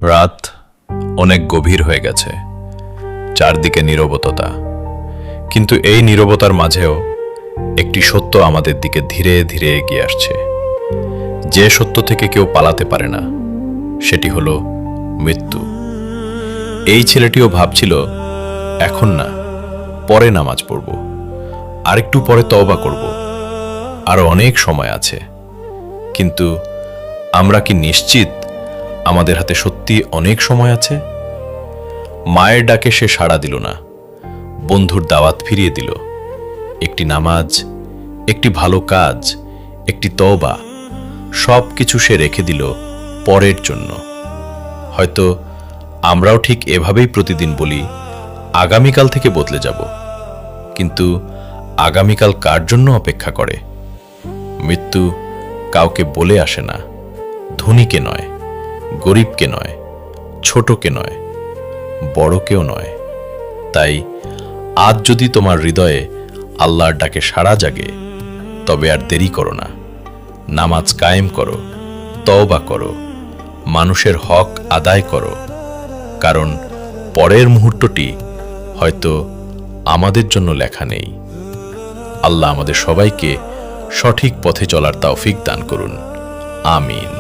রাত অনেক গভীর হয়ে গেছে, চারদিকে নীরবতা। কিন্তু এই নীরবতার মাঝেও একটি সত্য আমাদের দিকে ধীরে ধীরে এগিয়ে আসছে। যে সত্য থেকে কেউ পালাতে পারে না, সেটি হলো মৃত্যু। এই ছেলেটিও ভাবছিল, এখন না, পরে নামাজ পড়ব, আরেকটু পরে তওবা করব, আরো অনেক সময় আছে। কিন্তু আমরা কি নিশ্চিত আমাদের হাতে সত্যি অনেক সময় আছে? মায়ের ডাকে সে সাড়া দিল না, বন্ধুর দাওয়াত ফিরিয়ে দিল। একটি নামাজ, একটি ভালো কাজ, একটি তওবা, সব কিছু সে রেখে দিল পরের জন্য। হয়তো আমরাও ঠিক এভাবেই প্রতিদিন বলি, আগামীকাল থেকে বদলে যাব। কিন্তু আগামীকাল কার জন্য অপেক্ষা করে? মৃত্যু কাউকে বলে আসে না, ধনীকে নয়, গরিবকে নয়, ছোটকে নয়, বড়কেও নয়। তাই আজ যদি তোমার হৃদয়ে আল্লাহর ডাকে সাড়া জাগে, তবে আর দেরি করো না। নামাজ কায়েম করো, তওবা করো, মানুষের হক আদায় করো। কারণ পরের মুহূর্তটি হয়তো আমাদের জন্য লেখা নেই। আল্লাহ আমাদের সবাইকে সঠিক পথে চলার তৌফিক দান করুন। আমিন।